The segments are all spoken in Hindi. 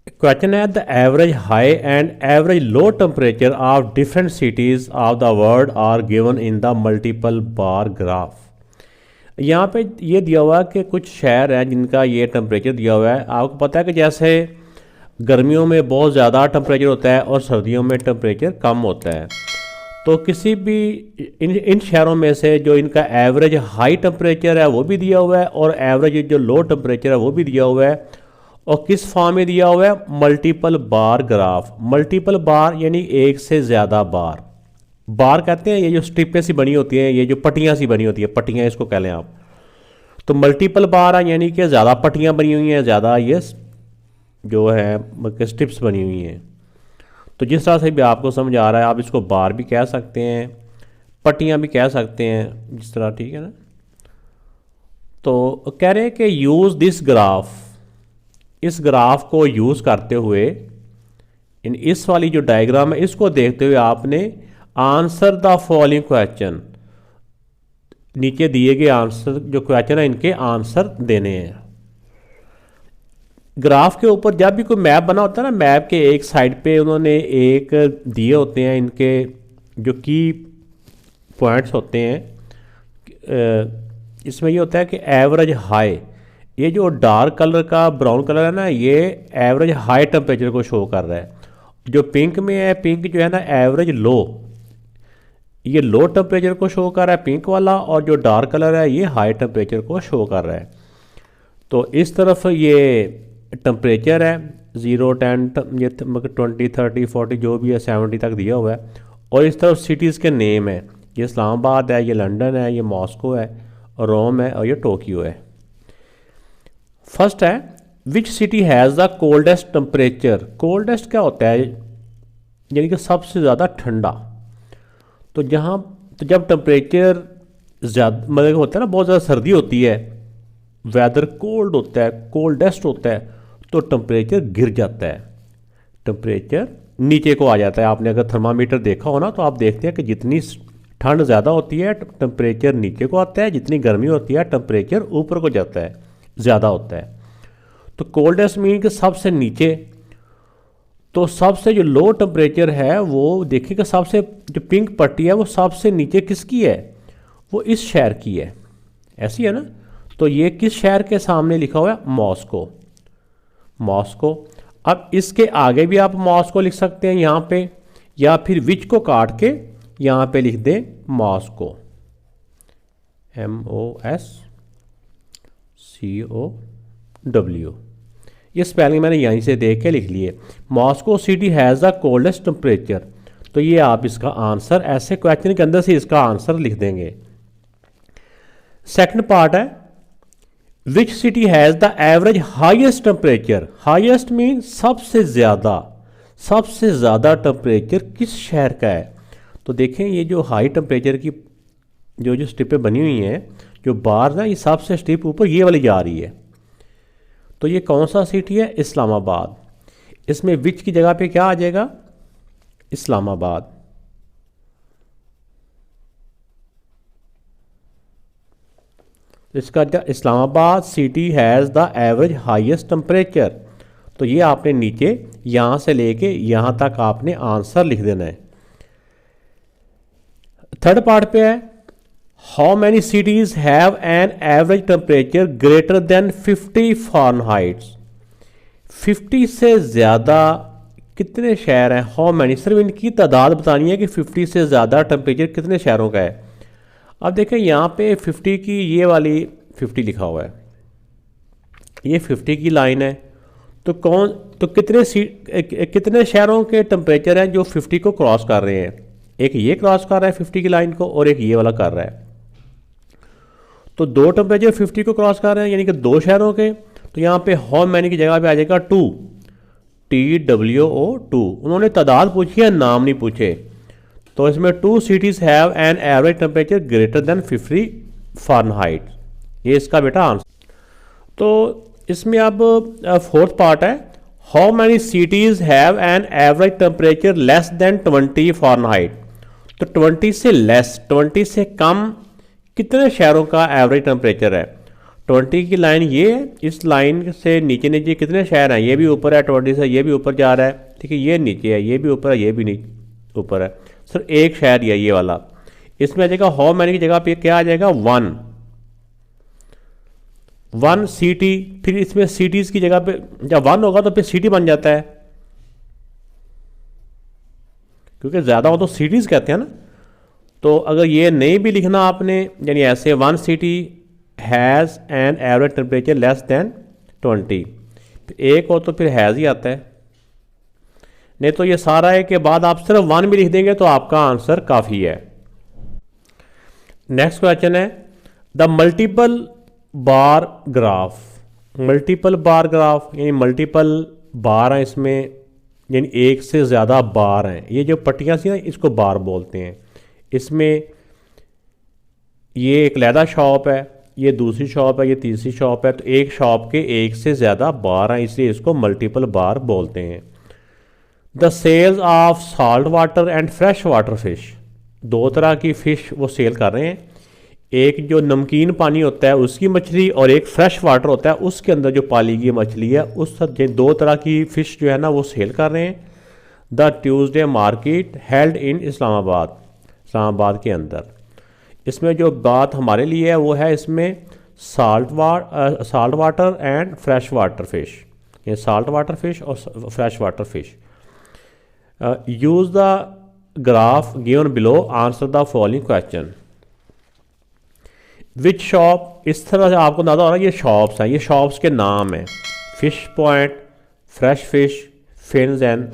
क्वेश्चन है the average high and average low temperature of different cities of the world are given in the multiple bar graph. यहाँ पे ये दिया हुआ है कि कुछ शहर हैं जिनका ये टेम्परेचर दिया हुआ है। आपको पता है कि जैसे गर्मियों में बहुत ज़्यादा टेम्परेचर होता है और सर्दियों में टेम्परेचर कम होता है। तो किसी भी इन शहरों में से जो इनका एवरेज हाई टेम्परेचर है वो भी दिया हुआ है और एवरेज जो लो टेम्परेचर है वो भी दिया हुआ है। और किस फॉर्म में दिया हुआ है? Multiple bar graph. मल्टीपल बार यानी एक से ज़्यादा बार। बार कहते हैं ये जो स्ट्रिपें सी बनी होती हैं, ये जो पट्टियाँ सी बनी होती है, पट्टियाँ इसको कह लें आप। तो मल्टीपल बार है यानी कि ज़्यादा पट्टियाँ बनी हुई हैं, ज़्यादा ये जो है स्ट्रिप्स बनी हुई हैं। तो जिस तरह से भी आपको समझ आ रहा है, आप इसको बार भी कह सकते हैं, पट्टियाँ भी कह सकते हैं, जिस तरह, ठीक है ना। तो कह रहे हैं कि यूज़ दिस ग्राफ, इस ग्राफ को यूज़ करते हुए इस वाली जो डायग्राम है इसको देखते हुए आपने आंसर द फॉलोइंग क्वेश्चन, नीचे दिए गए आंसर जो क्वेश्चन है इनके आंसर देने हैं। ग्राफ के ऊपर जब भी कोई मैप बना होता है ना, मैप के एक साइड पे उन्होंने एक दिए होते हैं इनके जो की पॉइंट्स होते हैं। इसमें ये होता है कि एवरेज हाई, ये जो डार्क कलर का ब्राउन कलर है ना, ये एवरेज हाई टेम्परेचर को शो कर रहा है। जो पिंक में है, पिंक जो है ना एवरेज लो, ये लो टेम्परेचर को शो कर रहा है पिंक वाला, और जो डार्क कलर है ये हाई टेम्परेचर को शो कर रहा है। तो इस तरफ ये टेम्परेचर है 0, 10, ये 20, 30, 40 जो भी है 70 तक दिया हुआ है। और इस तरफ सिटीज़ के नेम है, ये इस्लामाबाद है, ये लंदन है, ये मॉस्को है, रोम है और ये टोक्यो है। फर्स्ट है which city has the coldest temperature. Coldest क्या होता है? यानी कि सबसे ज़्यादा ठंडा। तो जब टेम्परेचर ज़्यादा मतलब होता है ना, बहुत ज़्यादा सर्दी होती है, वेदर कोल्ड होता है, कोल्डेस्ट होता है, तो टेम्परेचर गिर जाता है, टेम्परेचर नीचे को आ जाता है। आपने अगर थर्मामीटर देखा हो ना, तो आप देखते हैं कि जितनी ठंड ज़्यादा होती है टेम्परेचर नीचे को आता है, जितनी गर्मी होती है टेम्परेचर ऊपर को जाता है, ज़्यादा होता है। तो कोल्डेस्ट मीन कि सबसे नीचे। तो सबसे जो लो टेम्परेचर है वो देखिएगा, सबसे जो पिंक पट्टी है वो सबसे नीचे किसकी है? वो इस शहर की है, ऐसी है ना। तो ये किस शहर के सामने लिखा हुआ है? मॉस्को। मॉस्को। अब इसके आगे भी आप मॉस्को लिख सकते हैं यहाँ पे, या फिर विच को काट के यहाँ पे लिख दें मॉस्को, MOSCOW। ये स्पेलिंग मैंने यहीं से देख के लिख लिए। Moscow city has the coldest temperature. तो ये आप इसका आंसर ऐसे क्वेश्चन के अंदर से इसका आंसर लिख देंगे। सेकंड पार्ट है which city has the average highest temperature. Highest mean सबसे ज़्यादा टेम्परेचर किस शहर का है? तो देखें ये जो हाई टेम्परेचर की जो स्ट्रिपें बनी हुई हैं, जो बार है, ये सबसे स्ट्रिप ऊपर ये वाली जा रही है। तो ये कौन सा सिटी है? इस्लामाबाद। इसमें विच की जगह पे क्या आ जाएगा? इस्लामाबाद। इसका Islamabad city has the average highest temperature. तो ये आपने नीचे यहाँ से लेके यहाँ तक आपने आंसर लिख देना है। थर्ड पार्ट पे है how many cities have an average temperature greater than 50 Fahrenheit. 50 से ज़्यादा कितने शहर हैं? हाउ मैनी, सिर्फ इनकी तादाद बतानी है कि 50 से ज़्यादा टेम्परेचर कितने शहरों का है। अब देखें यहाँ पे 50 की ये वाली 50 लिखा हुआ है, ये 50 की लाइन है। तो कितने शहरों के टेम्परेचर हैं जो 50 को क्रॉस कर रहे हैं? एक ये क्रॉस कर रहा है 50 की लाइन को, और एक ये वाला कर रहा है। तो दो टेम्परेचर 50 को क्रॉस कर रहे हैं, यानी कि दो शहरों के। तो यहाँ पे हाउ मैनी की जगह पे आ जाएगा 2, TWO2। उन्होंने तादाद पूछी है, नाम नहीं पूछे। तो इसमें 2 cities have an average temperature greater than 50 Fahrenheit. ये इसका बेटा आंसर। तो इसमें अब फोर्थ पार्ट है how many cities have an average temperature less than 20 Fahrenheit. तो 20 से लेस, 20 से कम कितने शहरों का एवरेज टेम्परेचर है? 20 की लाइन ये है, इस लाइन से नीचे नीचे कितने शेयर हैं, ये भी ऊपर है 20 से, ये भी ऊपर जा रहा है, ठीक है, ये नीचे है, ये भी ऊपर है, ये भी नीचे ऊपर है, सर एक शेयर ये वाला। इसमें आ जाएगा हाउ मैनी की जगह पे क्या आ जाएगा 1 सीटी, फिर इसमें सीटीज की जगह पे जब 1 होगा तो फिर सीटी बन जाता है, क्योंकि ज़्यादा हो तो सीटीज कहते हैं ना। तो अगर ये नहीं भी लिखना आपने, यानी ऐसे 1 सीटी has an average temperature less than 20, एक हो तो फिर हैज़ ही आता है, नहीं तो ये सारा है के बाद आप सिर्फ 1 भी लिख देंगे तो आपका आंसर काफ़ी है। नेक्स्ट क्वेश्चन है the multiple bar graph. Multiple bar graph यानी मल्टीपल बार हैं इसमें, यानी एक से ज़्यादा बार हैं, ये जो पट्टियाँ सी ना इसको बार बोलते हैं। इसमें ये एक लैदा शॉप है, ये दूसरी शॉप है, ये तीसरी शॉप है, तो एक शॉप के एक से ज़्यादा बार हैं, इसलिए इसको मल्टीपल बार बोलते हैं। The sales of salt water and fresh water fish, दो तरह की फ़िश वो सेल कर रहे हैं, एक जो नमकीन पानी होता है उसकी मछली और एक फ्रेश वाटर होता है उसके अंदर जो पाली गई मछली है, उस दो तरह की फ़िश जो है ना वो सेल कर रहे हैं। The Tuesday market held in Islamabad, Islamabad के अंदर। इसमें जो बात हमारे लिए है वो है इसमें salt water and fresh water fish, ये साल्ट वाटर फ़िश और fresh water fish. Use the graph given below, answer the following question. Which shop, इस तरह से आपको अंदाजा हो रहा है ये शॉप्स हैं, ये शॉप्स के नाम हैं, fish point, fresh fish, fins and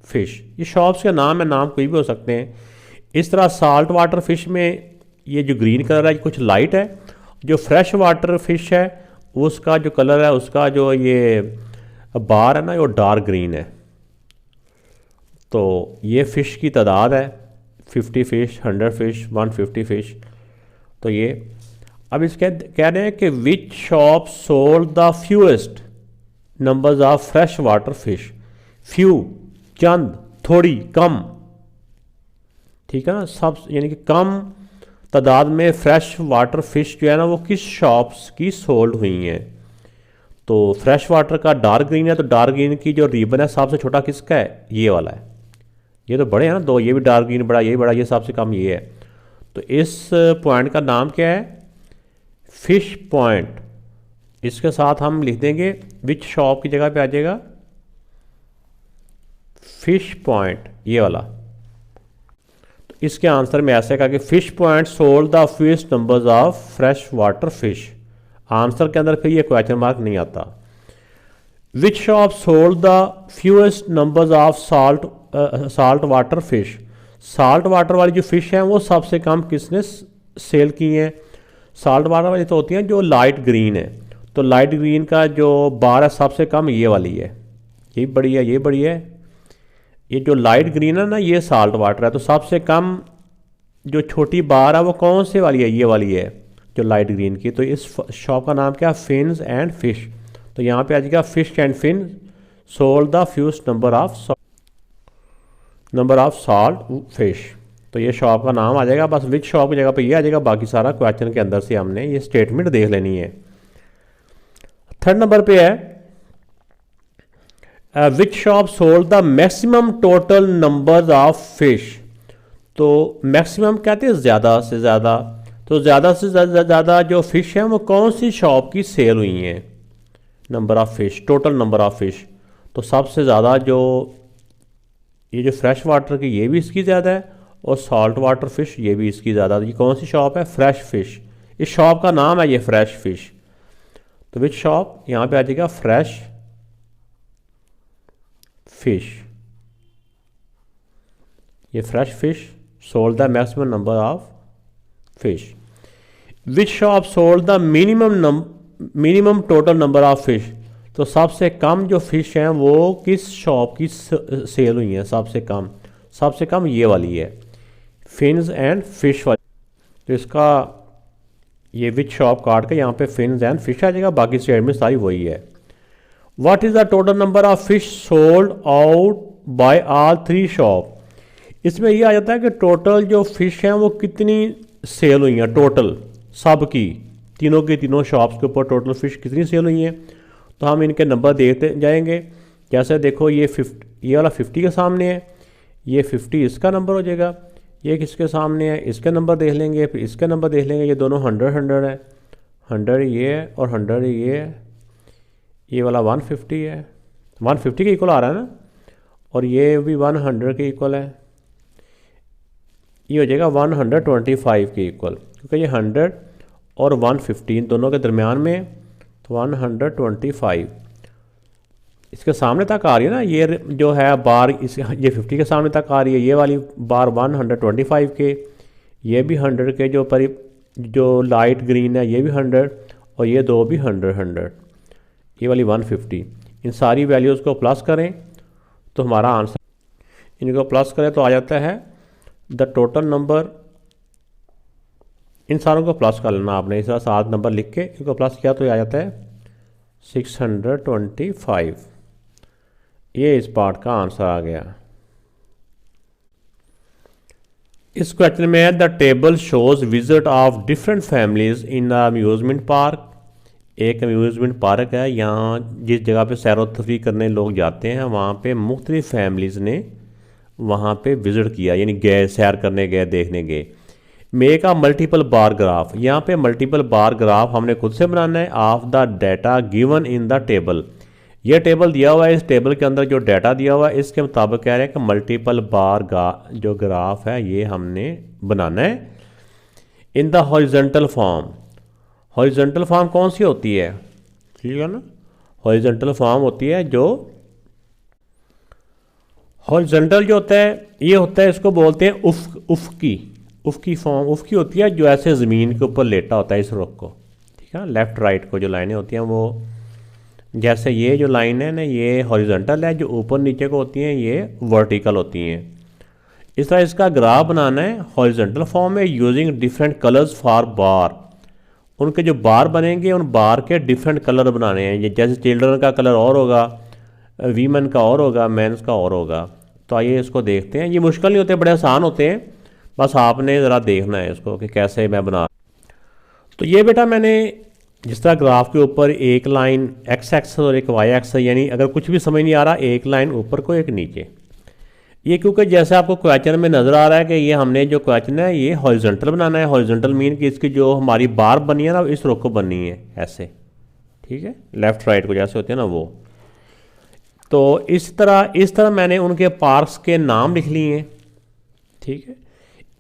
fish, ये शॉप्स के नाम है, नाम कोई भी हो सकते हैं। इस तरह साल्ट वाटर फिश में ये जो ग्रीन कलर है कुछ लाइट है, जो फ्रेश वाटर फिश है उसका जो कलर है उसका जो ये बार है ना वो डार्क ग्रीन है। तो ये फ़िश की तादाद है 50 फ़िश, 100 फ़िश, 150 फ़िश। तो ये अब इसके कह रहे हैं कि which shop sold the fewest numbers of fresh water fish. Few चंद, थोड़ी, कम, ठीक है ना, सब यानी कि कम तादाद में फ्रेश वाटर फिश जो है ना वो किस शॉप्स की सोल्ड हुई हैं। तो फ्रेश वाटर का डार्क ग्रीन है, तो डार्क ग्रीन की जो रिबन है सबसे छोटा किसका है, ये वाला है, ये तो बड़े हैं ना दो, ये भी डार्क ग्रीन बड़ा, ये बड़ा, ये सबसे कम ये है। तो इस पॉइंट का नाम क्या है, फिश पॉइंट। इसके साथ हम लिख देंगे विच शॉप की जगह पे आ जाएगा फिश पॉइंट, ये वाला। तो इसके आंसर में ऐसे कहा कि fish point sold the fewest numbers of fresh water fish. Answer के अंदर फिर ये क्वेश्चन मार्क नहीं आता। Which shop sold the fewest numbers of salt water fish. Salt water वाली जो फ़िश हैं वो सबसे कम किसने सेल की हैं। साल्ट वाटर वाली तो होती हैं जो लाइट ग्रीन है, तो लाइट ग्रीन का जो बार है सबसे कम ये वाली है, ये बड़ी है, ये बड़ी है। ये जो लाइट ग्रीन है ना ये साल्ट वाटर है, तो सबसे कम जो छोटी बार है वो कौन से वाली है, ये वाली है जो लाइट ग्रीन की। तो इस शॉप का नाम क्या है, फिन्स एंड फिश। तो यहाँ पे आ जाएगा fish and fin sold the fewest number of salt fish. तो ये शॉप का नाम आ जाएगा, बस विच शॉप की जगह पे ये आ जाएगा, बाकी सारा क्वेश्चन के अंदर से हमने ये स्टेटमेंट देख लेनी है। थर्ड नंबर पे है which shop sold the maximum total numbers of fish. तो मैक्सिमम कहते हैं ज़्यादा से ज़्यादा, तो ज़्यादा से ज़्यादा जो फ़िश हैं वो कौन सी शॉप की सेल हुई हैं, number of fish, total number of fish. तो सबसे ज़्यादा जो ये जो फ्रेश वाटर की ये भी इसकी ज़्यादा है और सॉल्ट वाटर फ़िश ये भी इसकी ज़्यादा। ये कौन सी शॉप है, फ्रेश फ़िश। इस शॉप का नाम है ये फ्रेश फ़िश। तो विच शॉप, यहाँ पे आ जाएगा फ्रेश फिश। ये fresh fish sold the maximum number of fish. Which shop sold the minimum total number of fish. तो सबसे कम जो फिश हैं वो किस शॉप की सेल हुई हैं, सबसे कम ये वाली है, फिन्स एंड फिश वाली। तो इसका ये विच शॉप काट के यहाँ पे फिन्स एंड फिश आ जाएगा, बाकी स्टेटमेंट सारी वही है। What is the total number of fish sold out by all three shop. इसमें यह आ जाता है कि टोटल जो फिश हैं वो कितनी सेल हुई हैं, टोटल सब की तीनों की तीनों शॉप्स के ऊपर टोटल फ़िश कितनी सेल हुई हैं। तो हम इनके नंबर देखते जाएंगे। जैसे देखो ये ये वाला 50 के सामने है, ये 50 इसका नंबर हो जाएगा, ये किसके सामने है, इसके नंबर देख लेंगे, फिर इसके नंबर देख लेंगे। ये दोनों 100 है, 100 ये है और 100 ये है। ये वाला 150 है, 150 के इक्वल आ रहा है ना, और ये भी 100 के इक्वल है। ये हो जाएगा 125 के इक्वल, क्योंकि ये 100 और 150 दोनों के दरमियान में है, तो 125 इसके सामने तक आ रही है ना। ये जो है बार ये 50 के सामने तक आ रही है, ये वाली बार 125 के, ये भी 100 के, जो लाइट ग्रीन है ये भी 100 और ये दो भी 100, ये वाली 150। इन सारी वैल्यूज़ को प्लस करें तो हमारा आंसर, इनको प्लस करें तो आ जाता है द टोटल नंबर। इन सारों को प्लस कर लेना आपने, इस तरह 7 नंबर लिख के इनको प्लस किया तो आ जाता है 625। ये इस पार्ट का आंसर आ गया। इस क्वेश्चन में है the table shows visit of different families in amusement park. एक अम्यूजमेंट पार्क है, यहाँ जिस जगह पे सैर व तफरीह करने लोग जाते हैं वहाँ पे मुख्तलिफ फैमिलीज़ ने वहाँ पे विज़िट किया, यानी गए, सैर करने गए, देखने गए। Make a multiple bar graph, यहाँ पे मल्टीपल बार ग्राफ हमने खुद से बनाना है of the data given in the table. ये टेबल दिया हुआ है, इस टेबल के अंदर जो डाटा दिया हुआ है इसके मुताबिक कह रहे हैं कि मल्टीपल बार जो ग्राफ है ये हमने बनाना है in the horizontal form. Horizontal form कौन सी होती है, ठीक है ना। हॉरिजॉन्टल फॉर्म होती है जो हॉरिजॉन्टल जो होता है ये होता है, इसको बोलते हैं उफ़की फॉर्म। उफ़की होती है जो ऐसे ज़मीन के ऊपर लेटा होता है इस रुख को, ठीक है। लेफ़्ट राइट को जो लाइनें होती हैं वो, जैसे ये जो लाइन है ना ये हॉरिजॉन्टल है, जो ऊपर नीचे को होती हैं ये वर्टिकल होती हैं। इस तरह इसका ग्राफ बनाना है हॉरिजॉन्टल फॉर्म में यूजिंग डिफरेंट कलर्स फॉर बार। उनके जो बार बनेंगे उन बार के डिफरेंट कलर बनाने हैं। ये जैसे चिल्ड्रन का कलर और होगा, वीमेन का और होगा, मेंस का और होगा। तो आइए इसको देखते हैं। ये मुश्किल नहीं होते, बड़े आसान होते हैं, बस आपने ज़रा देखना है इसको कि कैसे मैं बना। तो ये बेटा मैंने जिस तरह ग्राफ के ऊपर एक लाइन एक्स एक्स और एक वाई एक्स, यानी अगर कुछ भी समझ नहीं आ रहा एक लाइन ऊपर को एक नीचे, ये क्योंकि जैसे आपको क्वेश्चन में नज़र आ रहा है कि ये हमने जो क्वेश्चन है ये हॉरिजॉन्टल बनाना है। हॉरिजॉन्टल मीन कि इसकी जो हमारी बार बनी है ना इस रुख को बननी है ऐसे, ठीक है, लेफ़्ट राइट को जैसे होते हैं ना वो। तो इस तरह मैंने उनके पार्क्स के नाम लिख लिए हैं, ठीक है।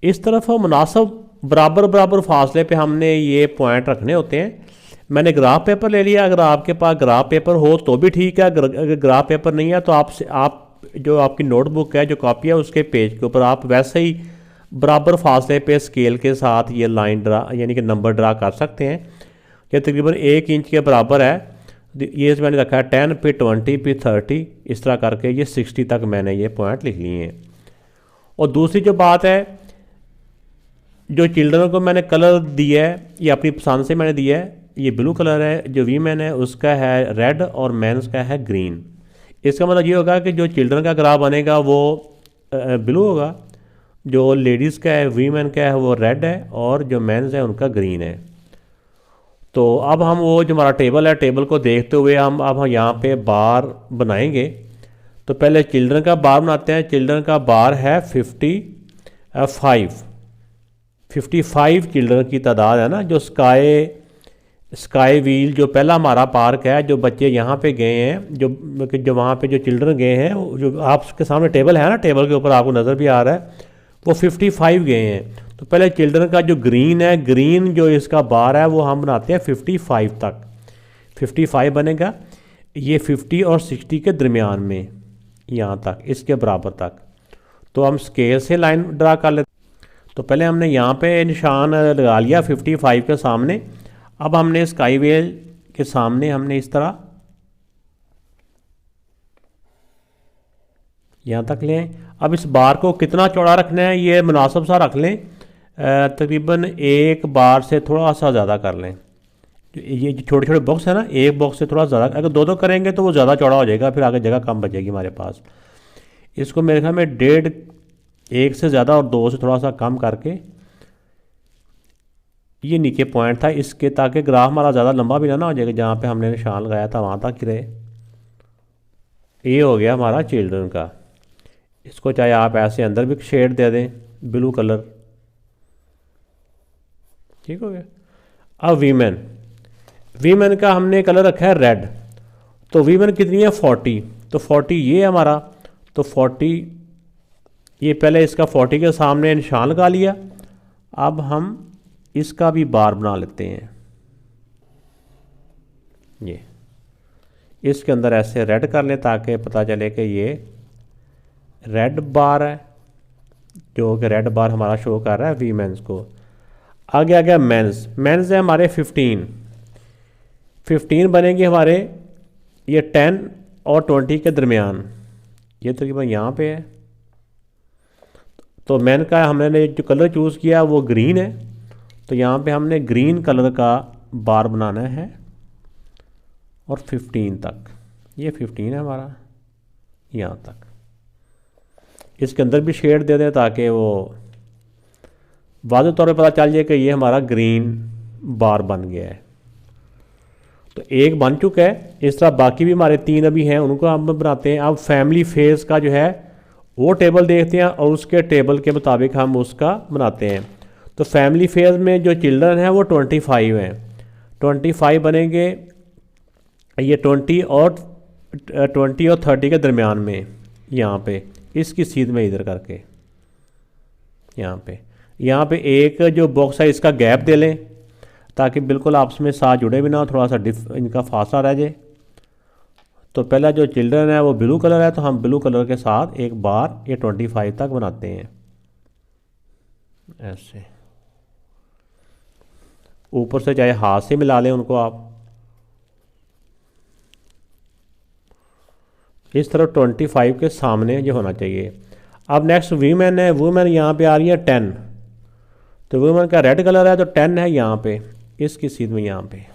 इस तरफ मुनासिब बराबर फासले पे हमने ये पॉइंट रखने होते हैं। मैंने ग्राफ पेपर ले लिया, अगर आपके पास ग्राफ पेपर हो तो भी ठीक है, अगर ग्राफ पेपर नहीं है तो आप जो आपकी नोटबुक है, जो कॉपी है, उसके पेज के ऊपर आप वैसे ही बराबर फासले पे स्केल के साथ ये लाइन ड्रा यानी कि नंबर ड्रा कर सकते हैं। ये तकरीबन 1 इंच के बराबर है। ये मैंने रखा है 10 फिर 20 फिर 30, इस तरह करके ये 60 तक मैंने ये पॉइंट लिख लिए हैं। और दूसरी जो बात है, जो चिल्ड्रन को मैंने कलर दिया है ये अपनी पसंद से मैंने दिया है। ये ब्लू कलर है, जो वीमेन है उसका है रेड और मेंस का है ग्रीन। इसका मतलब ये होगा कि जो चिल्ड्रन का ग्राफ बनेगा वो ब्लू होगा, जो लेडीज़ का है वीमेन का है वो रेड है और जो मेंस है उनका ग्रीन है। तो अब हम वो जो हमारा टेबल है, टेबल को देखते हुए हम यहाँ पे बार बनाएंगे। तो पहले चिल्ड्रन का बार बनाते हैं। चिल्ड्रन का बार है 55 चिल्ड्रन की तादाद है ना। जो स्काई व्हील जो पहला हमारा पार्क है, जो बच्चे यहाँ पे गए हैं, जो वहाँ पे जो चिल्ड्रन गए हैं, जो आपके सामने टेबल है ना, टेबल के ऊपर आपको नज़र भी आ रहा है, वो 55 गए हैं। तो पहले चिल्ड्रन का जो ग्रीन है, ग्रीन जो इसका बार है वो हम बनाते हैं 55 तक। 55 बनेगा ये 50 और 60 के दरमियान में, यहाँ तक, इसके बराबर तक। तो हम स्केल से लाइन ड्रा कर लेते। तो पहले हमने यहाँ पे निशान लगा लिया 55 के सामने। अब हमने स्काई व्हील के सामने हमने इस तरह यहाँ तक लें। अब इस बार को कितना चौड़ा रखना है ये मुनासिब सा रख लें, तकरीबन एक बार से थोड़ा सा ज़्यादा कर लें। ये जो छोटे छोटे बॉक्स है ना, एक बॉक्स से थोड़ा ज़्यादा, अगर दो करेंगे तो वो ज़्यादा चौड़ा हो जाएगा, फिर आगे जगह कम बचेगी हमारे पास। इसको मेरे ख्याल में 1.5 से ज़्यादा और 2 से थोड़ा सा कम करके ये नीचे पॉइंट था इसके, ताकि ग्राफ हमारा ज़्यादा लंबा भी ना हो जाएगा, जहाँ पे हमने निशान लगाया था वहाँ तक ही रहे। ये हो गया हमारा चिल्ड्रन का। इसको चाहे आप ऐसे अंदर भी शेड दे दें ब्लू कलर, ठीक हो गया। अब वीमेन, वीमेन का हमने कलर रखा है रेड। तो वीमेन कितनी है 40, तो 40 ये हमारा, तो 40 ये पहले इसका 40 के सामने निशान लगा लिया। अब हम इसका भी बार बना लेते हैं, ये इसके अंदर ऐसे रेड कर लें ताकि पता चले कि ये रेड बार है, जो कि रेड बार हमारा शो कर रहा है वीमेंस को। आगे आ गया मेंस, मेंस है हमारे 15 बनेंगे हमारे ये 10 और 20 के दरमियान, ये तकरीबन यहाँ पे है। तो मेन का हमने जो कलर चूज़ किया वो ग्रीन है, तो यहाँ पे हमने ग्रीन कलर का बार बनाना है और 15 तक, ये 15 है हमारा यहाँ तक। इसके अंदर भी शेड दे दें ताकि वो वाज़ेह तौर पे पता चल जाए कि ये हमारा ग्रीन बार बन गया है। तो एक बन चुका है। इस तरह बाकी भी हमारे 3 अभी हैं, उनको हम बनाते हैं। अब फैमिली फेस का जो है वो टेबल देखते हैं और उसके टेबल के मुताबिक हम उसका बनाते हैं। तो फैमिली फेस में जो चिल्ड्रन है वो 25 हैं, 25 बनेंगे ये 20 और 30 के दरमियान में, यहाँ पे इसकी सीध में इधर करके यहाँ पे एक जो बॉक्स है इसका गैप दे लें ताकि बिल्कुल आपस में साथ जुड़े भी ना हो, थोड़ा सा इनका फासला रह जाए। तो पहला जो चिल्ड्रन है वो ब्लू कलर है, तो हम ब्लू कलर के साथ एक बार ये 25 तक बनाते हैं ऐसे। ऊपर से चाहे हाथ से मिला लें उनको आप, इस तरफ 25 के सामने ये होना चाहिए। अब नेक्स्ट वीमेन है, वुमेन यहाँ पे आ रही है 10, तो वुमेन का रेड कलर है तो 10 है यहाँ पे, इसकी सीध में यहाँ पे।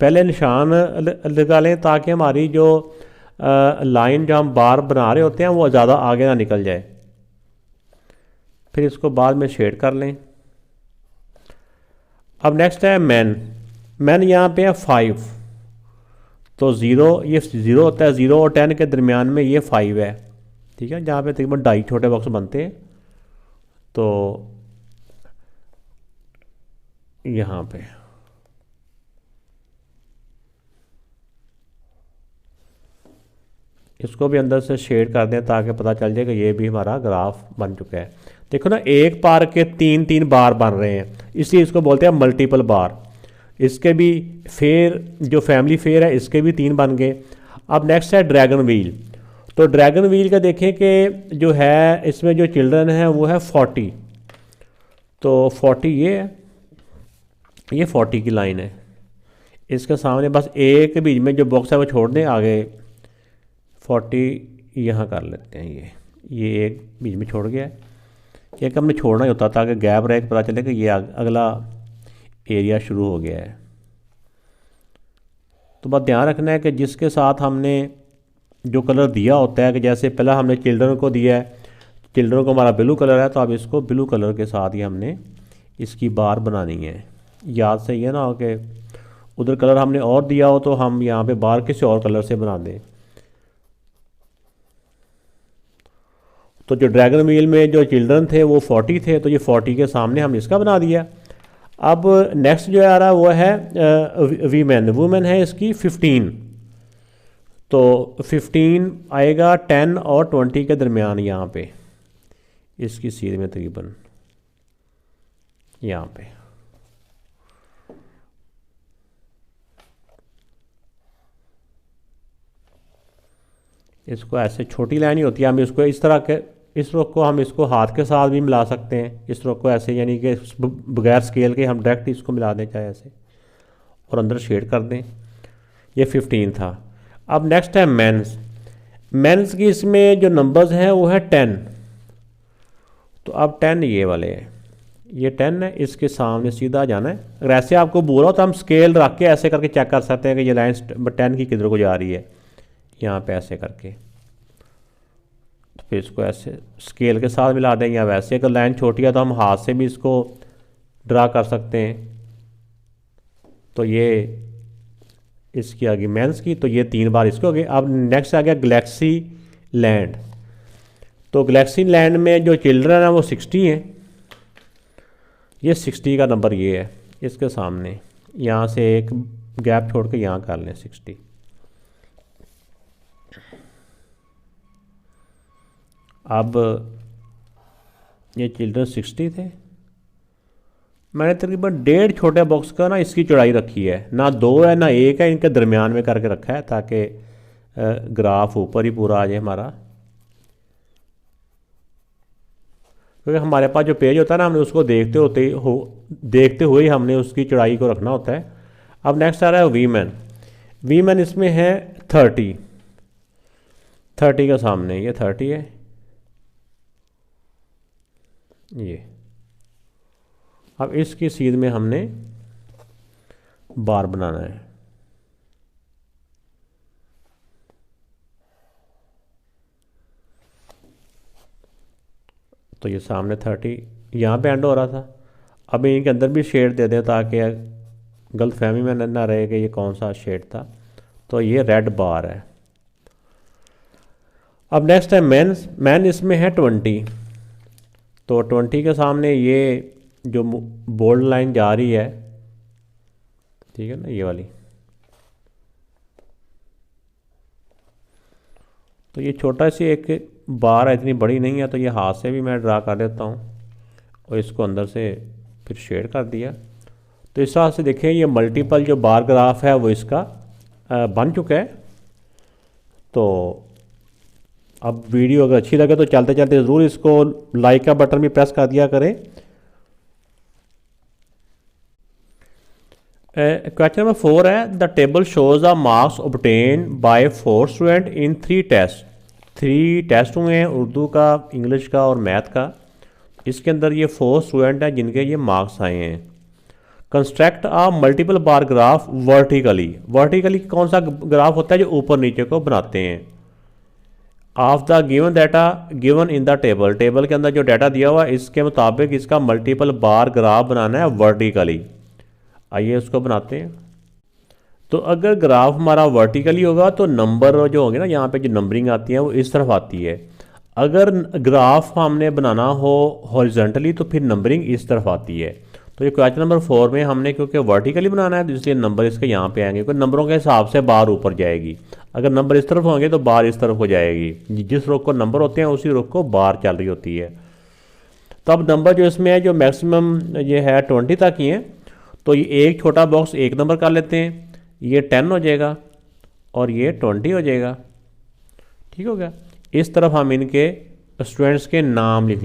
पहले निशान लगा लें ताकि हमारी जो लाइन जो हम बार बना रहे होते हैं वो ज़्यादा आगे ना निकल जाए। फिर इसको बाद में शेड कर लें। अब नेक्स्ट है मैन, मैन यहाँ पे है 5, तो 0 ये 0 होता है, 0 और 10 के दरमियान में ये 5 है, ठीक है। जहाँ पे तकरीबन 2.5 छोटे बॉक्स बनते हैं, तो यहाँ पे इसको भी अंदर से शेड कर दें ताकि पता चल जाए कि ये भी हमारा ग्राफ बन चुका है। देखो ना, एक बार के 3 बार बन रहे हैं, इसलिए इसको बोलते हैं मल्टीपल बार। इसके भी फेयर, जो फैमिली फेयर है इसके भी 3 बन गए। अब नेक्स्ट है ड्रैगन व्हील। तो ड्रैगन व्हील का देखें कि जो है इसमें जो चिल्ड्रन है वो है 40, तो 40 ये है, ये 40 की लाइन है। इसके सामने बस एक बीच में जो बॉक्स है वो छोड़ दें, आगे 40 यहाँ कर लेते हैं। ये एक बीच में छोड़ गया है, एक हमने छोड़ना ही होता ताकि गैप रहे, पता चले कि ये अगला एरिया शुरू हो गया है। तो बस ध्यान रखना है कि जिसके साथ हमने जो कलर दिया होता है, कि जैसे पहला हमने चिल्ड्रन को दिया है, चिल्ड्रन को हमारा ब्लू कलर है, तो अब इसको ब्लू कलर के साथ ही हमने इसकी बार बनानी है। याद से ये ना हो कि उधर कलर हमने और दिया हो तो हम यहाँ पे बार किसी और कलर से बना दें। तो जो ड्रैगन व्हील में जो चिल्ड्रन थे वो 40 थे, तो ये 40 के सामने हम इसका बना दिया। अब नेक्स्ट जो आ रहा है वो है वीमेन, वुमेन है इसकी 15, तो 15 आएगा 10 और 20 के दरमियान यहाँ पे, इसकी सीध में तकरीबन यहाँ पे। इसको ऐसे छोटी लाइन ही होती है, हम इसको इस तरह के, इस रुख को हम इसको हाथ के साथ भी मिला सकते हैं, इस रुख को ऐसे, यानी कि बगैर स्केल के हम डायरेक्ट इसको मिला दें चाहे ऐसे, और अंदर शेड कर दें। ये 15 था। अब नेक्स्ट है मेंस, मेंस की इसमें जो नंबर्स हैं वो है 10, तो अब 10 ये वाले हैं, ये 10 है, इसके सामने सीधा जाना है। अगर ऐसे आपको बोला हो तो हम स्केल रख के ऐसे करके चेक कर सकते हैं कि ये लाइन 10 की किधर को जा रही है, यहाँ पे ऐसे करके। फिर इसको ऐसे स्केल के साथ मिला दें, या वैसे अगर लाइन छोटी है तो हम हाथ से भी इसको ड्रा कर सकते हैं। तो ये इसकी आ गई मेंस की, तो ये 3 बार इसको हो गए। अब नेक्स्ट आ गया गैलेक्सी लैंड। तो गैलेक्सी लैंड में जो चिल्ड्रन है वो 60 हैं। ये 60 का नंबर ये है इसके सामने, यहाँ से एक गैप छोड़ के यहाँ कर लें 60। अब ये चिल्ड्रन 60 थे। मैंने तकरीबन 1.5 छोटे बॉक्स का ना इसकी चौड़ाई रखी है, ना 2 है ना 1 है, इनके दरमियान में करके रखा है ताकि ग्राफ ऊपर ही पूरा आ जाए हमारा। क्योंकि हमारे पास जो पेज होता है ना, हमने उसको देखते हुए ही हमने उसकी चौड़ाई को रखना होता है। अब नेक्स्ट आ रहा है वीमेन। वीमेन इसमें है 30 का सामने ये 30 है। ये अब इसकी सीध में हमने बार बनाना है। तो ये सामने 30 यहाँ पे एंड हो रहा था। अब इनके अंदर भी शेड दे दें ताकि गलतफहमी में ना रहे कि ये कौन सा शेड था। तो ये रेड बार है। अब नेक्स्ट है मैन इसमें है 20। तो 20 के सामने ये जो बोल्ड लाइन जा रही है, ठीक है ना, ये वाली। तो ये छोटा सी एक बार है, इतनी बड़ी नहीं है, तो ये हाथ से भी मैं ड्रा कर देता हूँ और इसको अंदर से फिर शेड कर दिया। तो इस तरह से देखें ये मल्टीपल जो बार ग्राफ है वो इसका बन चुका है। तो अब वीडियो अगर अच्छी लगे तो चलते चलते ज़रूर इसको लाइक का बटन भी प्रेस कर दिया करें। क्वेश्चन नंबर 4 है the table shows the marks obtain by 4 student in 3 test. 3 test हुए हैं, उर्दू का, इंग्लिश का और मैथ का। इसके अंदर ये 4 स्टूडेंट हैं जिनके ये मार्क्स आए हैं। कंस्ट्रक्ट आ मल्टीपल बार ग्राफ वर्टिकली कौन सा ग्राफ होता है जो ऊपर नीचे को बनाते हैं। Of the given data given in the table के अंदर जो डाटा दिया हुआ है इसके मुताबिक इसका मल्टीपल बार ग्राफ बनाना है वर्टिकली। आइए उसको बनाते हैं। तो अगर ग्राफ हमारा वर्टिकली होगा तो नंबर जो होंगे ना, यहाँ पे जो नंबरिंग आती है वो इस तरफ आती है। अगर ग्राफ हमने बनाना हो हॉरिजॉन्टली तो फिर नंबरिंग इस तरफ आती है। तो ये क्वेश्चन नंबर 4 में हमने क्योंकि वर्टिकली बनाना है तो इसलिए नंबर इसके यहाँ पे आएंगे, क्योंकि नंबरों के हिसाब से बार ऊपर जाएगी। अगर नंबर इस तरफ होंगे तो बार इस तरफ हो जाएगी। जिस रोक को नंबर होते हैं उसी रोक को बार चल रही होती है। तो अब नंबर जो इसमें है जो मैक्सिमम ये है 20 तक ही है। तो ये एक छोटा बॉक्स 1 नंबर कर लेते हैं, ये 10 हो जाएगा और ये 20 हो जाएगा। ठीक हो गया। इस तरफ हम इनके स्टूडेंट्स के नाम लिख,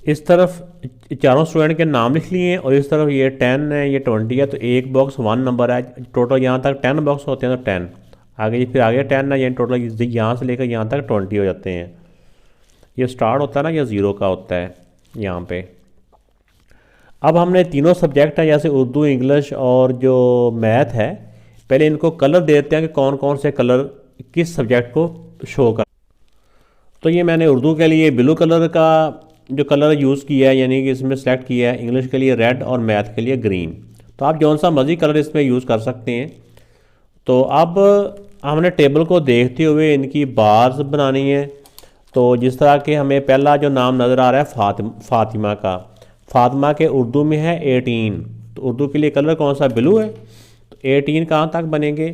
इस तरफ चारों स्टूडेंट के नाम लिख लिए और इस तरफ ये 10 है, ये 20 है। तो एक बॉक्स 1 नंबर है। टोटल यहाँ तक 10 बॉक्स होते हैं तो 10 आगे, फिर आगे 10 है, यानी टोटल यहाँ से लेकर यहाँ तक 20 हो जाते हैं। ये स्टार्ट होता है ना, ये 0 का होता है यहाँ पे। अब हमने तीनों सब्जेक्ट हैं जैसे उर्दू, इंग्लिश और जो मैथ है, पहले इनको कलर दे देते हैं कि कौन कौन से कलर किस सब्जेक्ट को शो कर। तो ये मैंने उर्दू के लिए ब्लू कलर का जो कलर यूज़ किया है, यानी कि इसमें सेलेक्ट किया है। इंग्लिश के लिए रेड और मैथ के लिए ग्रीन। तो आप जौन सा मर्जी कलर इसमें यूज़ कर सकते हैं। तो अब हमने टेबल को देखते हुए इनकी बार्स बनानी है। तो जिस तरह के हमें पहला जो नाम नज़र आ रहा है फातिमा का, फातिमा के उर्दू में है 18। तो उर्दू के लिए कलर कौन सा, ब्लू है। तो 18 कहाँ तक बनेंगे,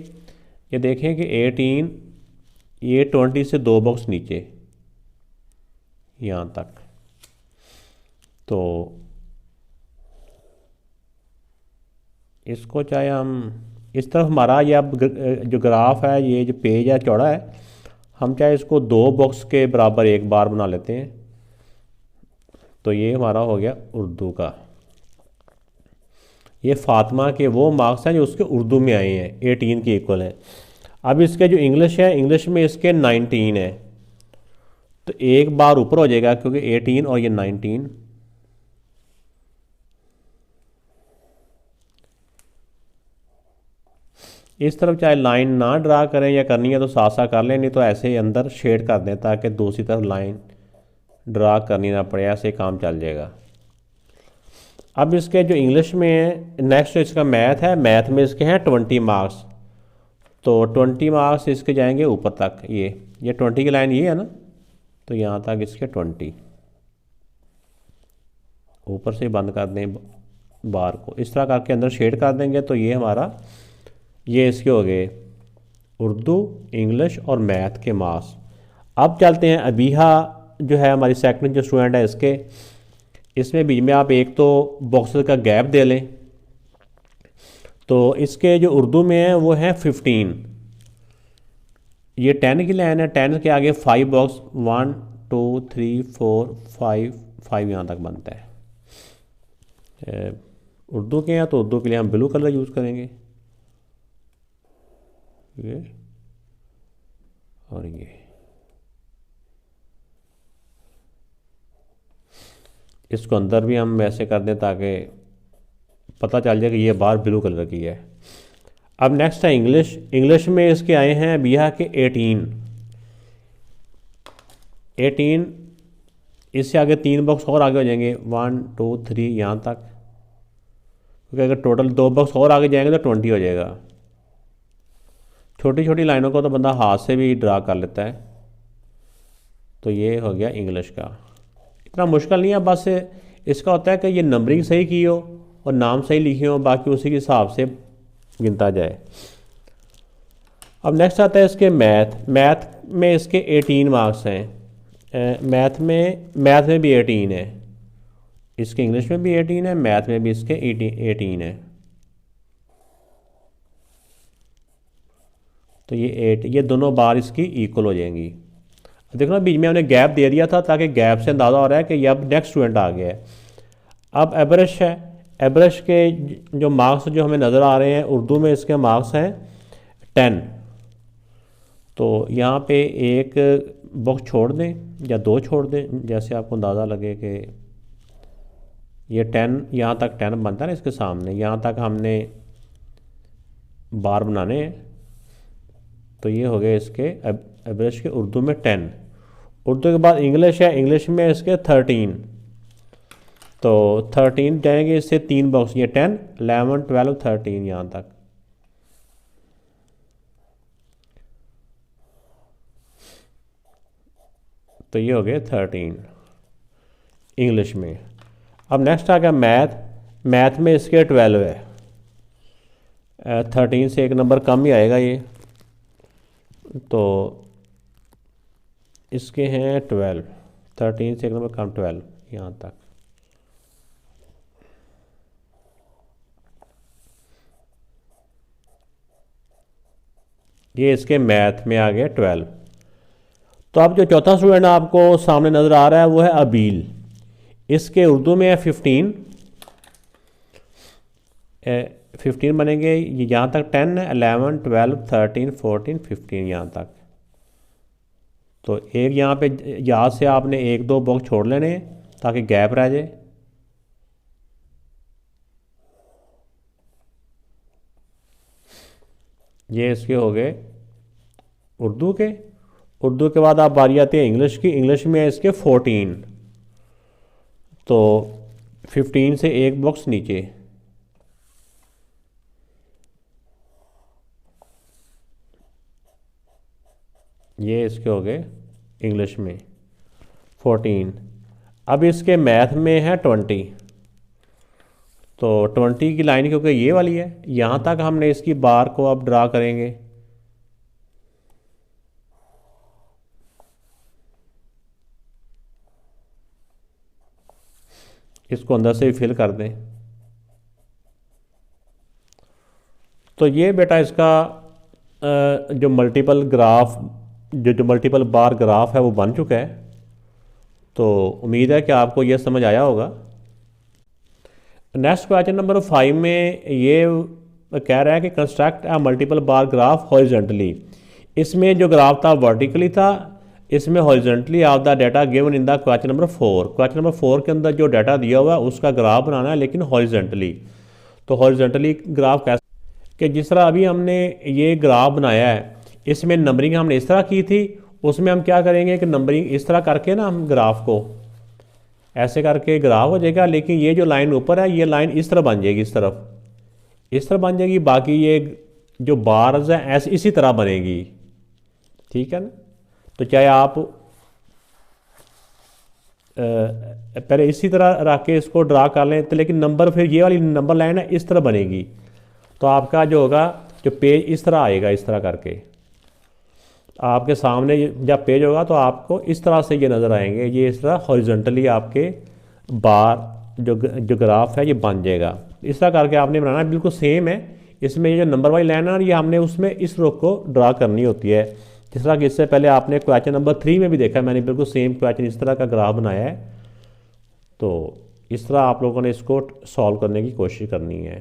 ये देखें कि 18 ये 20 से 2 बॉक्स नीचे यहाँ तक। तो इसको चाहे हम इस तरफ हमारा ये अब जो ग्राफ है, ये जो पेज है चौड़ा है, हम चाहे इसको 2 बॉक्स के बराबर एक बार बना लेते हैं। तो ये हमारा हो गया उर्दू का। ये फातिमा के वो मार्क्स हैं जो उसके उर्दू में आए हैं, 18 के इक्वल है। अब इसके जो इंग्लिश है, इंग्लिश में इसके 19 है। तो एक बार ऊपर हो जाएगा क्योंकि 18 और ये 19। इस तरफ चाहे लाइन ना ड्रा करें या करनी है तो साथ साथ कर लें, नहीं तो ऐसे ही अंदर शेड कर दें ताकि दूसरी तरफ लाइन ड्रा करनी ना पड़े, ऐसे काम चल जाएगा। अब इसके जो इंग्लिश में है, नेक्स्ट जो इसका मैथ है, मैथ में इसके हैं 20 मार्क्स। तो 20 मार्क्स इसके जाएंगे ऊपर तक, ये 20 की लाइन ये है ना, तो यहाँ तक इसके 20 ऊपर से बंद कर दें बार को, इस तरह करके अंदर शेड कर देंगे। तो ये हमारा ये इसके हो गए उर्दू, इंग्लिश और मैथ के मार्क्स। अब चलते हैं अबीहा जो है हमारी सेकंड जो स्टूडेंट है इसके, इसमें बीच में आप एक तो बॉक्सेस का गैप दे लें। तो इसके जो उर्दू में है वो है 15, ये 10 की लाइन है, 10 के आगे 5 बॉक्स 1 2 3 4 5 यहाँ तक बनता है। उर्दू के हैं तो उर्दू के लिए हम ब्लू कलर यूज़ करेंगे, ये और ये। इसको अंदर भी हम ऐसे कर दें ताकि पता चल जाए कि ये बार ब्लू कलर की है। अब नेक्स्ट है इंग्लिश। इंग्लिश में इसके आए हैं बिहा के 18, इससे आगे 3 बॉक्स और आगे हो जाएंगे 1 2 3 यहाँ तक, क्योंकि अगर टोटल 2 बॉक्स और आगे जाएंगे तो 20 हो जाएगा। छोटी छोटी लाइनों को तो बंदा हाथ से भी ड्रा कर लेता है। तो ये हो गया इंग्लिश का, इतना मुश्किल नहीं है, बस इसका होता है कि ये नंबरिंग सही की हो और नाम सही लिखे हो, बाकी उसी के हिसाब से गिनता जाए। अब नेक्स्ट आता है इसके मैथ। मैथ में इसके 18 मार्क्स हैं। मैथ में भी 18 है, इसके इंग्लिश में भी 18 है, मैथ में भी इसके 18 है। तो ये दोनों बार इसकी इक्वल हो जाएंगी। देखो ना बीच में हमने गैप दे दिया था ताकि गैप से अंदाज़ा हो रहा है कि ये अब नेक्स्ट स्टूडेंट आ गया है। अब एवरेज है, एवरेज के जो मार्क्स जो हमें नज़र आ रहे हैं उर्दू में इसके मार्क्स हैं 10। तो यहाँ पे एक बॉक्स छोड़ दें या 2 छोड़ दें, जैसे आपको अंदाज़ा लगे कि ये 10 यहाँ तक 10 बनता है ना इसके सामने, यहाँ तक हमने बार बनाने हैं। तो ये हो गए इसके एवरेज के उर्दू में 10। उर्दू के बाद इंग्लिश है, इंग्लिश में इसके 13। तो 13 जाएंगे इससे 3 बॉक्स, ये 10 11 12 13 यहाँ तक। तो ये हो गए 13 इंग्लिश में। अब नेक्स्ट आ गया मैथ। मैथ में इसके 12 है, 13 से एक नंबर कम ही आएगा ये, तो इसके हैं 12, 13 से एक नंबर कम 12 यहाँ तक। ये इसके मैथ में आ गया 12। तो अब जो चौथा स्टूडेंट आपको सामने नज़र आ रहा है वो है अबील। इसके उर्दू में है 15 बनेंगे, ये यहाँ तक 10 है, 11 12 13 14 15 यहाँ तक। तो एक यहाँ पे याद से आपने 1-2 बॉक्स छोड़ लेने ताकि गैप रह जाए। ये इसके हो गए उर्दू के। उर्दू के बाद आप बारी आती है इंग्लिश की। इंग्लिश में है इसके 14, तो 15 से एक बॉक्स नीचे। ये इसके हो गए इंग्लिश में 14। अब इसके मैथ में है 20। तो 20 की लाइन क्योंकि ये वाली है, यहाँ तक हमने इसकी बार को अब ड्रा करेंगे। इसको अंदर से भी फिल कर दें। तो ये बेटा इसका जो मल्टीपल ग्राफ जो मल्टीपल बार ग्राफ है वो बन चुका है। तो उम्मीद है कि आपको ये समझ आया होगा। नेक्स्ट क्वेश्चन नंबर 5 में ये कह रहा है कि construct a multiple bar graph horizontally. इसमें जो ग्राफ था वर्टिकली था, इसमें horizontally of the data given in the question number 4। Question number 4 के अंदर जो डाटा दिया हुआ है उसका ग्राफ बनाना है लेकिन हॉरिजॉन्टली। तो हॉरिजॉन्टली ग्राफ कैसे, कि जिस तरह अभी हमने ये ग्राफ बनाया है, इसमें नंबरिंग हमने इस तरह की थी, उसमें हम क्या करेंगे कि नंबरिंग इस तरह करके ना हम ग्राफ को ऐसे करके ग्राफ हो जाएगा, लेकिन ये जो लाइन ऊपर है ये लाइन इस तरह बन जाएगी, इस तरह बन जाएगी। बाकी ये जो बार्स हैं ऐसे इसी तरह बनेगी, ठीक है ना। तो चाहे आप पहले इसी तरह रख के इसको ड्रा कर लें, तो लेकिन नंबर फिर ये वाली नंबर लाइन है इस तरह बनेगी। तो आपका जो होगा जो पेज इस तरह आएगा, इस तरह करके आपके सामने जब पेज होगा तो आपको इस तरह से ये नज़र आएंगे, ये इस तरह हॉरिजॉन्टली आपके बार जो ग्राफ है ये बन जाएगा। इस तरह करके आपने बनाना है, बिल्कुल सेम है। इसमें ये जो नंबर वाली लाइन है ये हमने उसमें इस रो को ड्रा करनी होती है, जिस तरह कि इससे पहले आपने क्वेश्चन नंबर 3 में भी देखा, मैंने बिल्कुल सेम क्वेश्चन इस तरह का ग्राफ बनाया है। तो इस तरह आप लोगों ने इसको सॉल्व करने की कोशिश करनी है।